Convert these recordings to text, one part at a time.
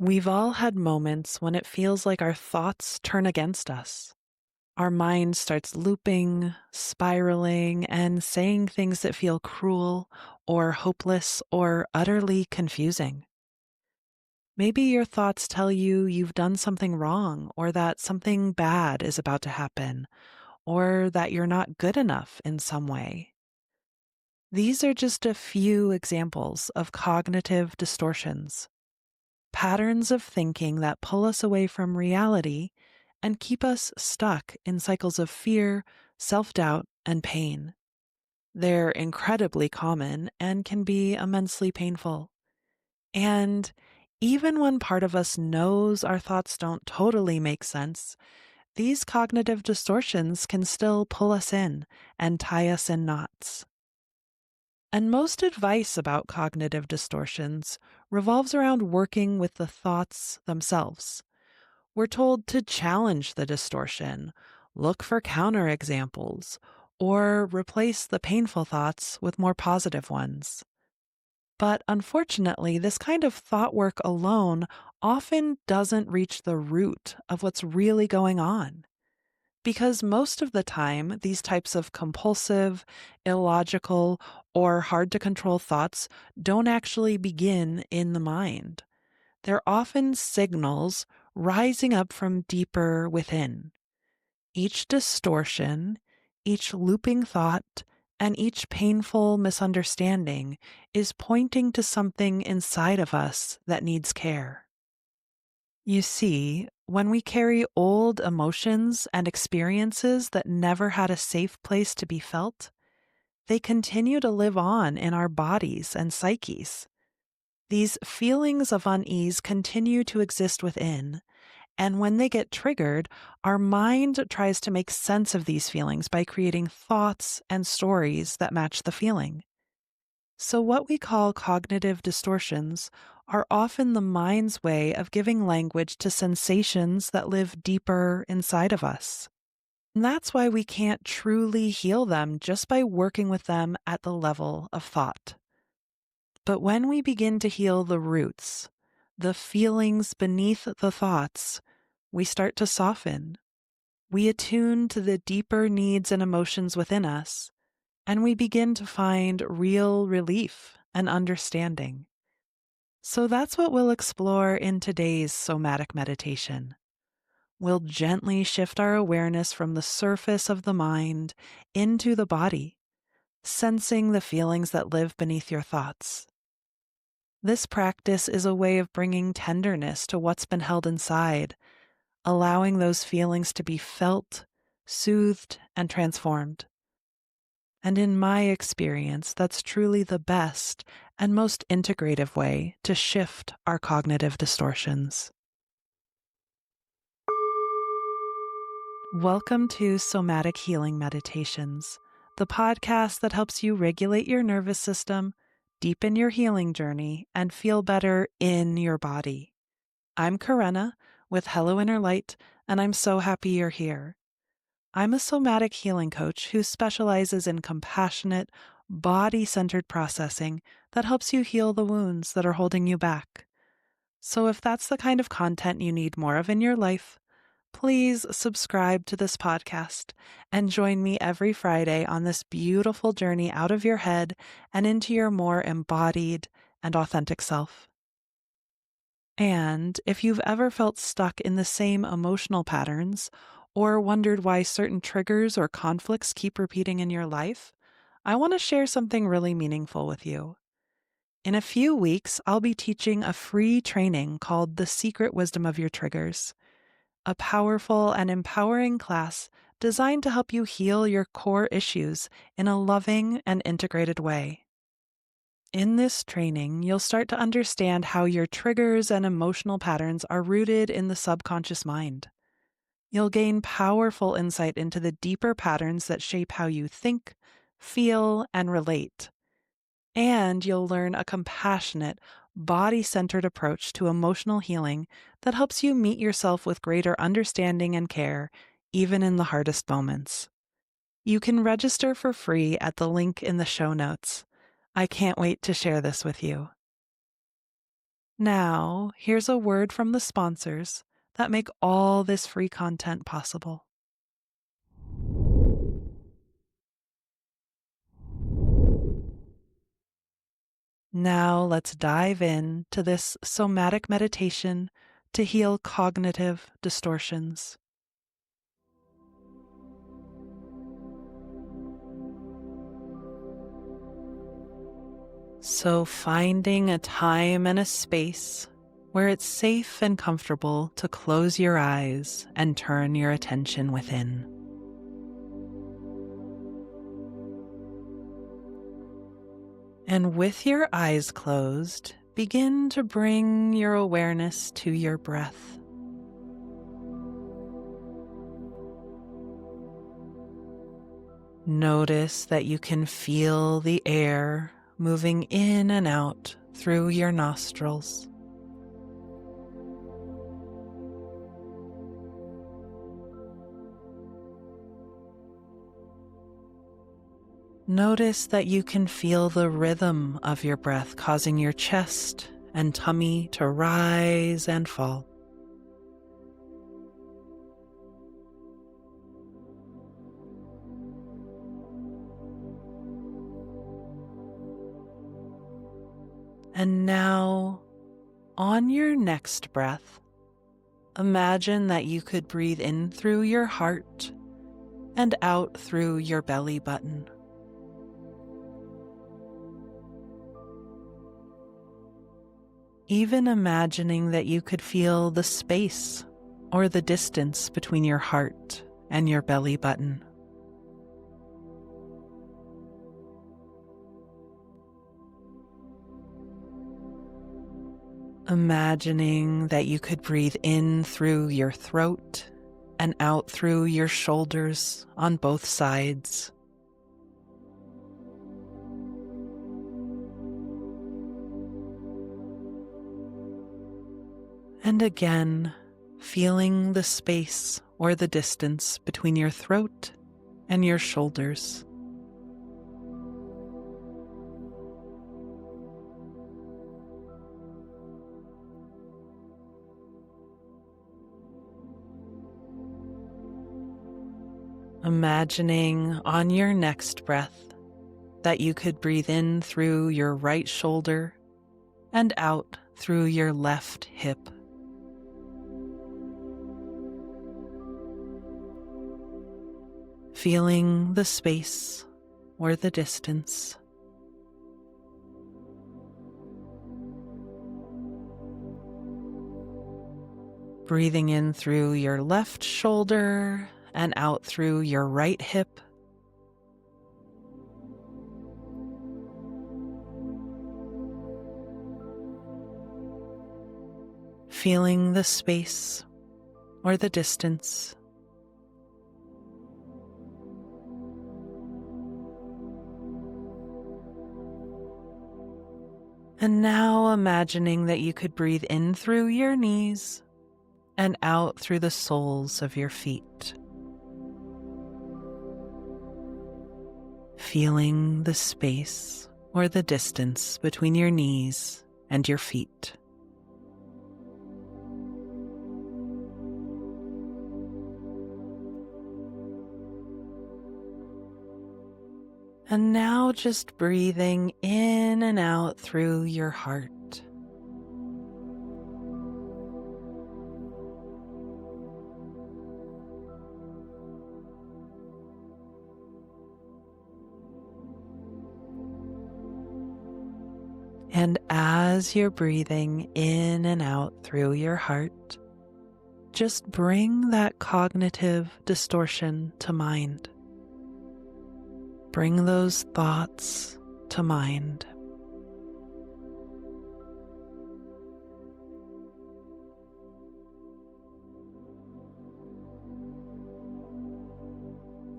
We've all had moments when it feels like our thoughts turn against us. Our mind starts looping, spiraling, and saying things that feel cruel or hopeless or utterly confusing. Maybe your thoughts tell you you've done something wrong or that something bad is about to happen or that you're not good enough in some way. These are just a few examples of cognitive distortions. Patterns of thinking that pull us away from reality and keep us stuck in cycles of fear, self doubt, and pain. They're incredibly common and can be immensely painful. And even when part of us knows our thoughts don't totally make sense, these cognitive distortions can still pull us in and tie us in knots. And most advice about cognitive distortions revolves around working with the thoughts themselves. We're told to challenge the distortion, look for counterexamples, or replace the painful thoughts with more positive ones. But unfortunately, this kind of thought work alone often doesn't reach the root of what's really going on. Because most of the time, these types of compulsive, illogical, or hard to control thoughts don't actually begin in the mind. They're often signals rising up from deeper within. Each distortion, each looping thought, and each painful misunderstanding is pointing to something inside of us that needs care. You see, when we carry old emotions and experiences that never had a safe place to be felt, they continue to live on in our bodies and psyches. These feelings of unease continue to exist within, and when they get triggered, our mind tries to make sense of these feelings by creating thoughts and stories that match the feeling. So, what we call cognitive distortions are often the mind's way of giving language to sensations that live deeper inside of us. And that's why we can't truly heal them just by working with them at the level of thought. But when we begin to heal the roots, the feelings beneath the thoughts, we start to soften. We attune to the deeper needs and emotions within us, and we begin to find real relief and understanding. So that's what we'll explore in today's somatic meditation. We'll gently shift our awareness from the surface of the mind into the body, sensing the feelings that live beneath your thoughts. This practice is a way of bringing tenderness to what's been held inside, allowing those feelings to be felt, soothed, and transformed. And in my experience, that's truly the best and most integrative way to shift our cognitive distortions. Welcome to Somatic Healing Meditations, the podcast that helps you regulate your nervous system, deepen your healing journey, and feel better in your body. I'm Karenna with Hello Inner Light, and I'm so happy you're here. I'm a somatic healing coach who specializes in compassionate, body-centered processing that helps you heal the wounds that are holding you back. So if that's the kind of content you need more of in your life, please subscribe to this podcast and join me every Friday on this beautiful journey out of your head and into your more embodied and authentic self. And if you've ever felt stuck in the same emotional patterns or wondered why certain triggers or conflicts keep repeating in your life, I want to share something really meaningful with you. In a few weeks, I'll be teaching a free training called The Secret Wisdom of Your Triggers, a powerful and empowering class designed to help you heal your core issues in a loving and integrated way. In this training, you'll start to understand how your triggers and emotional patterns are rooted in the subconscious mind. You'll gain powerful insight into the deeper patterns that shape how you think, feel, and relate. And you'll learn a compassionate, body-centered approach to emotional healing that helps you meet yourself with greater understanding and care, even in the hardest moments. You can register for free at the link in the show notes. I can't wait to share this with you. Now, here's a word from the sponsors that make all this free content possible. Now, let's dive in to this somatic meditation to heal cognitive distortions. So, finding a time and a space where it's safe and comfortable to close your eyes and turn your attention within. And with your eyes closed, begin to bring your awareness to your breath. Notice that you can feel the air moving in and out through your nostrils. Notice that you can feel the rhythm of your breath causing your chest and tummy to rise and fall. And now, on your next breath, imagine that you could breathe in through your heart and out through your belly button. Even imagining that you could feel the space or the distance between your heart and your belly button. Imagining that you could breathe in through your throat and out through your shoulders on both sides. And again, feeling the space or the distance between your throat and your shoulders. Imagining on your next breath that you could breathe in through your right shoulder and out through your left hip. Feeling the space or the distance. Breathing in through your left shoulder and out through your right hip. Feeling the space or the distance. And now imagining that you could breathe in through your knees and out through the soles of your feet. Feeling the space or the distance between your knees and your feet. And now just breathing in and out through your heart. And as you're breathing in and out through your heart, just bring that cognitive distortion to mind. Bring those thoughts to mind.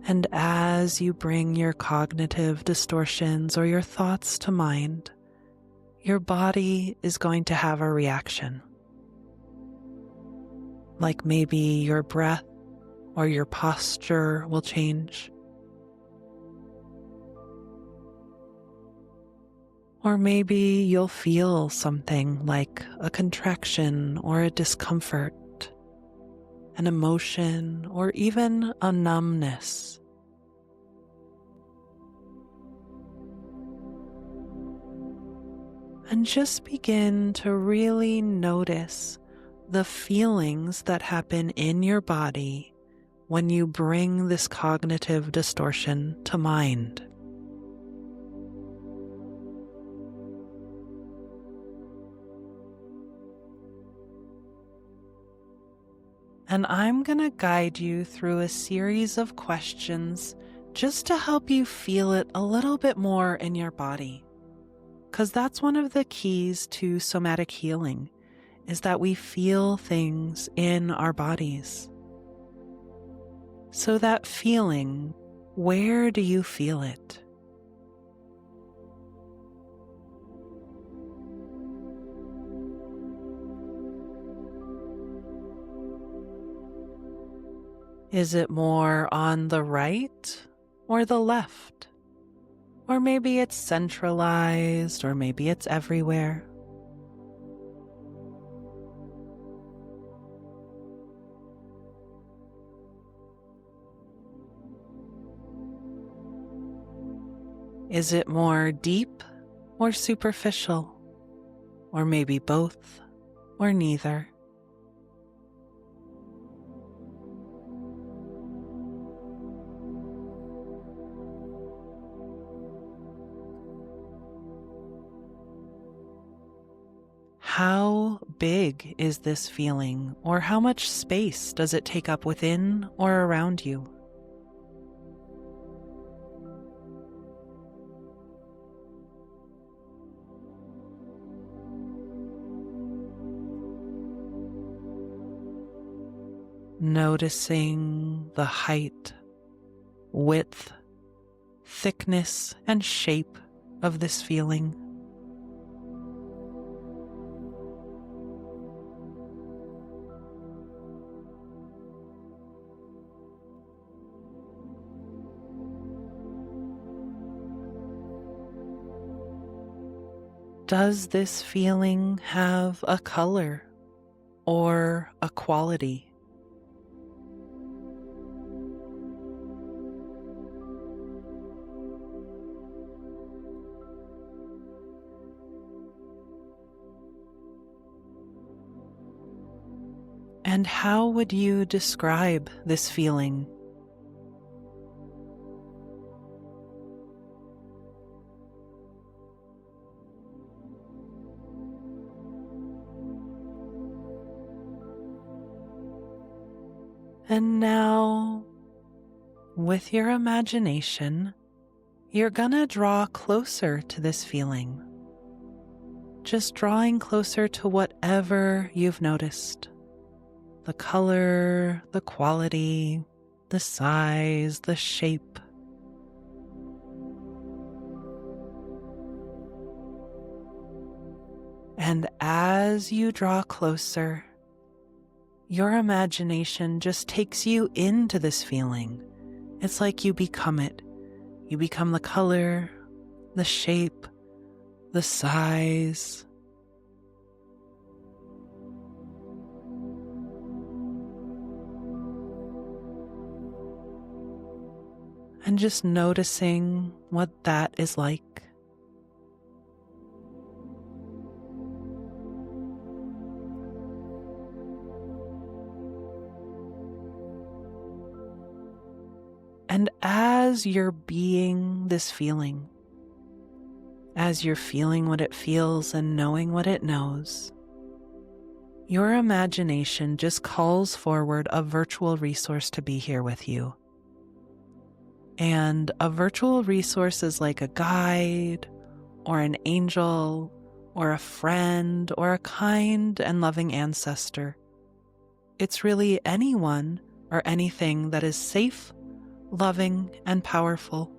And as you bring your cognitive distortions or your thoughts to mind, your body is going to have a reaction. Like maybe your breath or your posture will change. Or maybe you'll feel something like a contraction or a discomfort, an emotion, or even a numbness. And just begin to really notice the feelings that happen in your body when you bring this cognitive distortion to mind. And I'm going to guide you through a series of questions just to help you feel it a little bit more in your body. Because that's one of the keys to somatic healing, is that we feel things in our bodies. So that feeling, where do you feel it? Is it more on the right or the left? Or maybe it's centralized, or maybe it's everywhere. Is it more deep or superficial? Or maybe both, or neither? How big is this feeling, or how much space does it take up within or around you? Noticing the height, width, thickness, and shape of this feeling. Does this feeling have a color or a quality? And how would you describe this feeling? And now, with your imagination, you're gonna draw closer to this feeling. Just drawing closer to whatever you've noticed. The color, the quality, the size, the shape. And as you draw closer, your imagination just takes you into this feeling. It's like you become it. You become the color, the shape, the size. And just noticing what that is like. And as you're being this feeling, as you're feeling what it feels and knowing what it knows, your imagination just calls forward a virtual resource to be here with you. And a virtual resource is like a guide, or an angel, or a friend, or a kind and loving ancestor. It's really anyone or anything that is safe, loving, and powerful.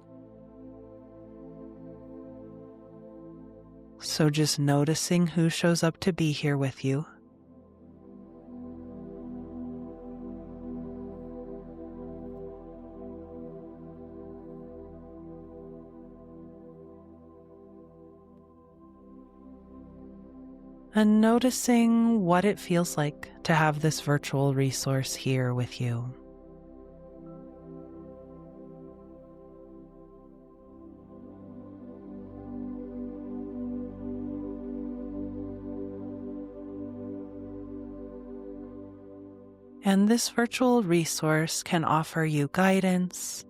So just noticing who shows up to be here with you. and noticing what it feels like to have this virtual resource here with you. And this virtual resource can offer you guidance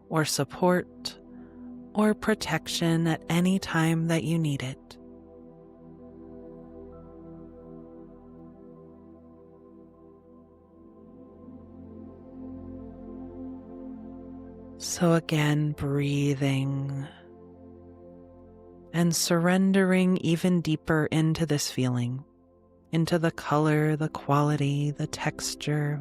or support or protection at any time that you need it. So again, breathing and surrendering even deeper into this feeling, into the color, the quality, the texture.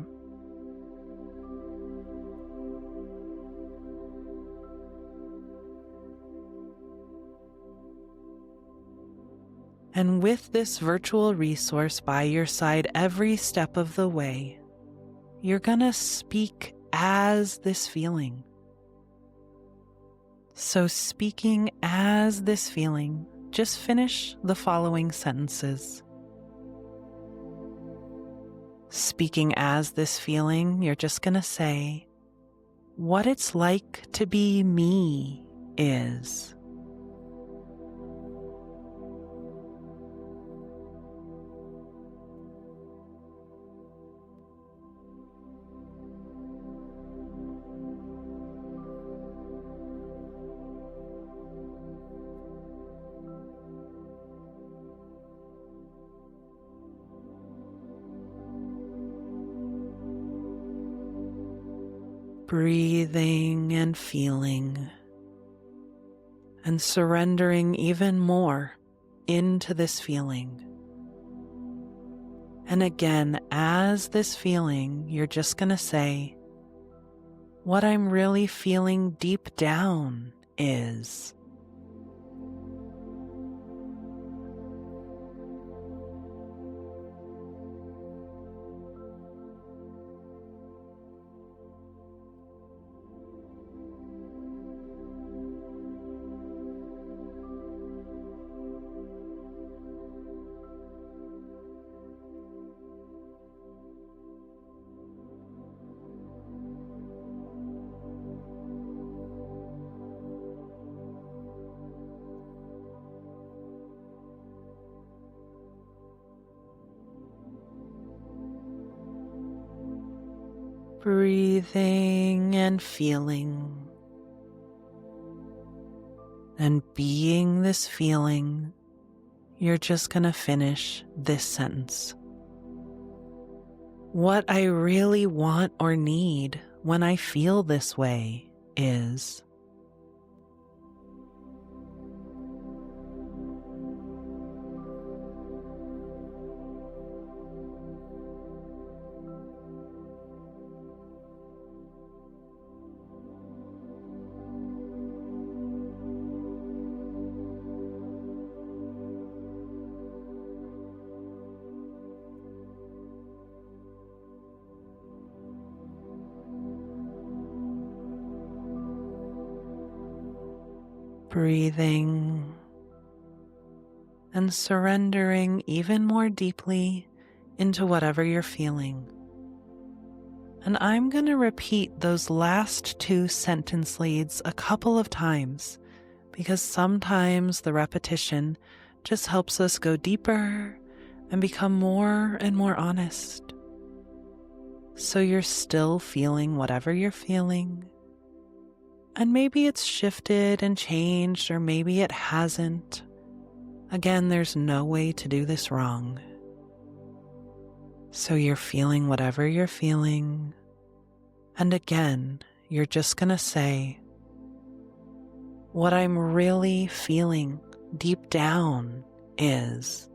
And with this virtual resource by your side every step of the way, you're gonna speak as this feeling. So speaking as this feeling, just finish the following sentences. Speaking as this feeling, you're just gonna say, what it's like to be me is. Breathing and feeling and surrendering even more into this feeling. And again, as this feeling, you're just going to say, what I'm really feeling deep down is. Breathing and feeling and being this feeling, you're just going to finish this sentence. What I really want or need when I feel this way is. Breathing and surrendering even more deeply into whatever you're feeling. And I'm going to repeat those last two sentence leads a couple of times because sometimes the repetition just helps us go deeper and become more and more honest. So you're still feeling whatever you're feeling. And maybe it's shifted and changed, or maybe it hasn't. Again, there's no way to do this wrong. So you're feeling whatever you're feeling. And again, you're just going to say, what I'm really feeling deep down is.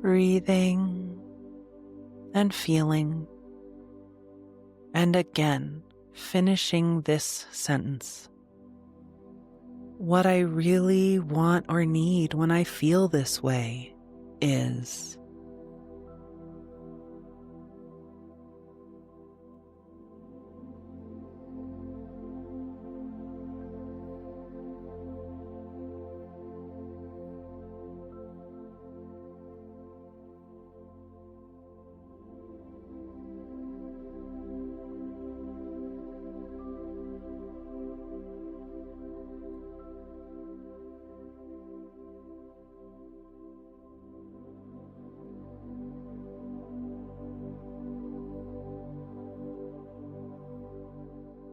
breathing and feeling, and again finishing this sentence. What I really want or need when I feel this way is.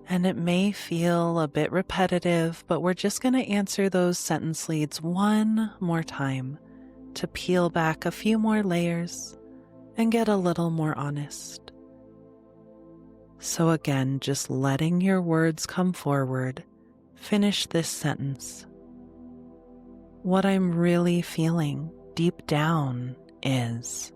And it may feel a bit repetitive, but we're just going to answer those sentence leads one more time to peel back a few more layers and get a little more honest. So again, just letting your words come forward, finish this sentence. What I'm really feeling deep down is.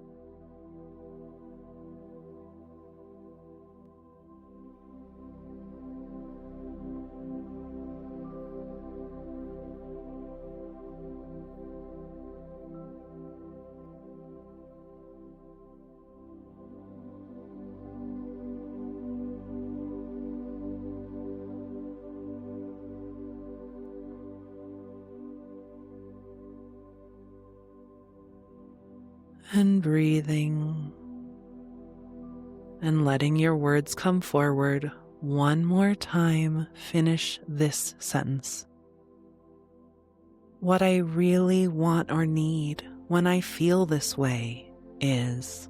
And breathing and letting your words come forward one more time, finish this sentence. What I really want or need when I feel this way is.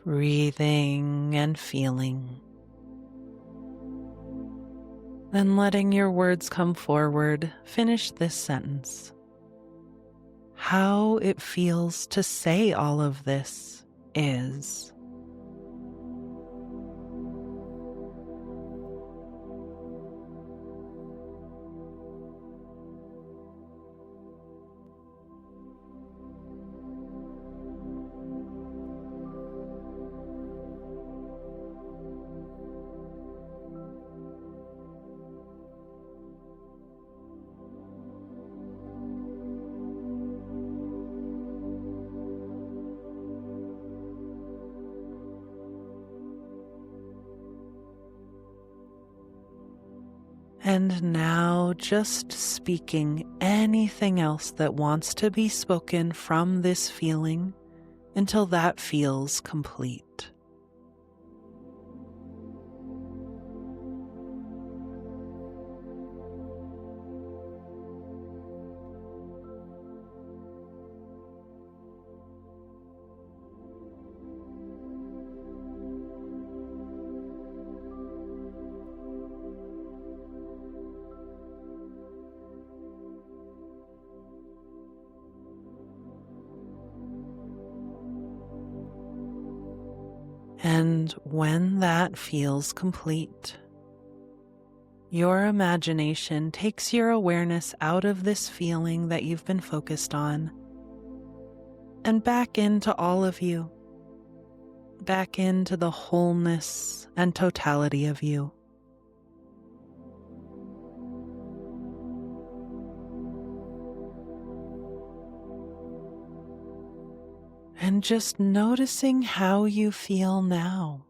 Breathing and feeling. Then letting your words come forward, finish this sentence. How it feels to say all of this is. And now just speaking anything else that wants to be spoken from this feeling until that feels complete. And when that feels complete, your imagination takes your awareness out of this feeling that you've been focused on and back into all of you, back into the wholeness and totality of you. And just noticing how you feel now.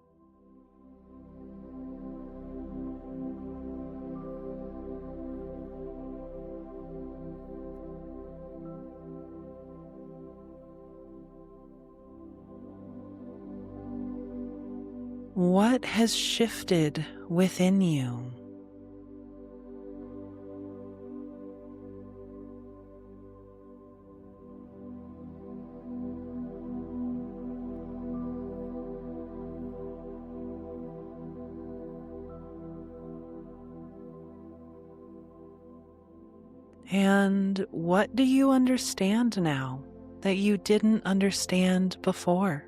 What has shifted within you? And what do you understand now that you didn't understand before?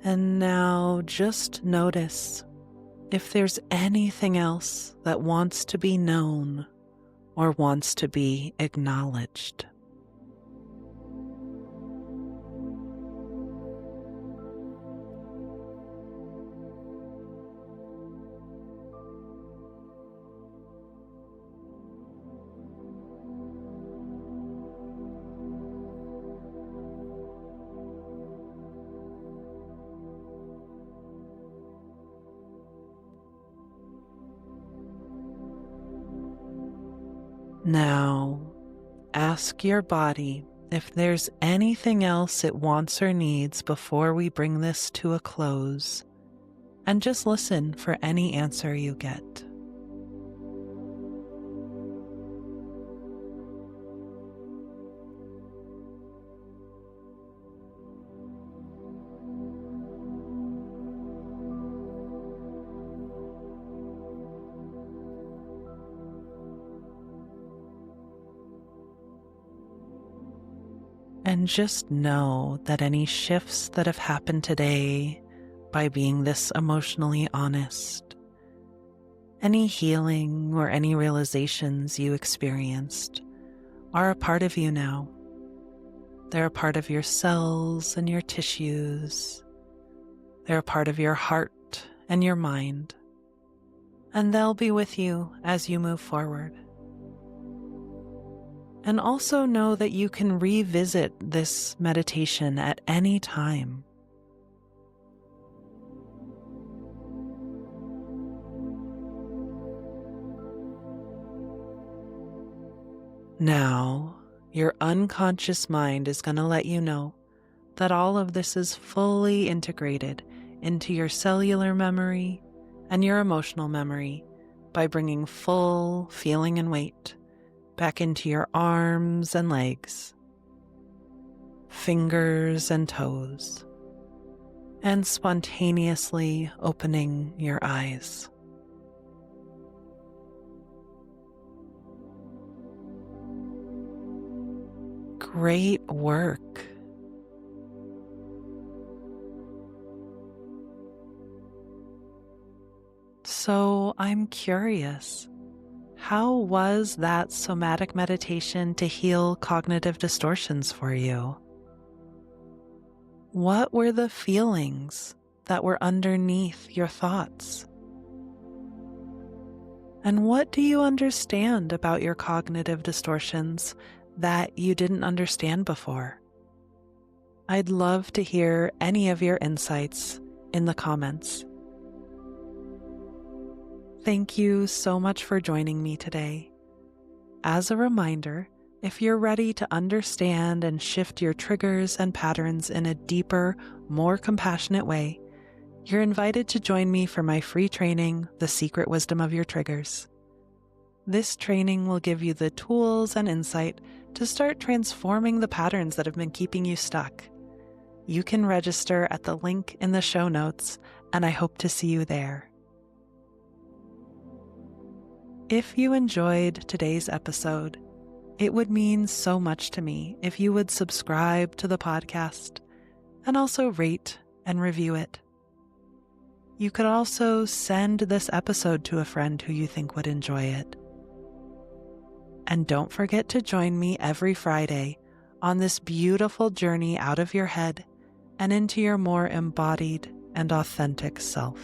And now just notice if there's anything else that wants to be known or wants to be acknowledged. Now, ask your body if there's anything else it wants or needs before we bring this to a close, and just listen for any answer you get. And just know that any shifts that have happened today by being this emotionally honest, any healing or any realizations you experienced are a part of you now. They're a part of your cells and your tissues. They're a part of your heart and your mind. And they'll be with you as you move forward. And also know that you can revisit this meditation at any time. Now, your unconscious mind is going to let you know that all of this is fully integrated into your cellular memory and your emotional memory by bringing full feeling and weight back into your arms and legs, fingers and toes, and spontaneously opening your eyes. Great work. So I'm curious. How was that somatic meditation to heal cognitive distortions for you? What were the feelings that were underneath your thoughts? And what do you understand about your cognitive distortions that you didn't understand before? I'd love to hear any of your insights in the comments. Thank you so much for joining me today. As a reminder, if you're ready to understand and shift your triggers and patterns in a deeper, more compassionate way, you're invited to join me for my free training, The Secret Wisdom of Your Triggers. This training will give you the tools and insight to start transforming the patterns that have been keeping you stuck. You can register at the link in the show notes, and I hope to see you there. If you enjoyed today's episode, it would mean so much to me if you would subscribe to the podcast and also rate and review it. You could also send this episode to a friend who you think would enjoy it. And don't forget to join me every Friday on this beautiful journey out of your head and into your more embodied and authentic self.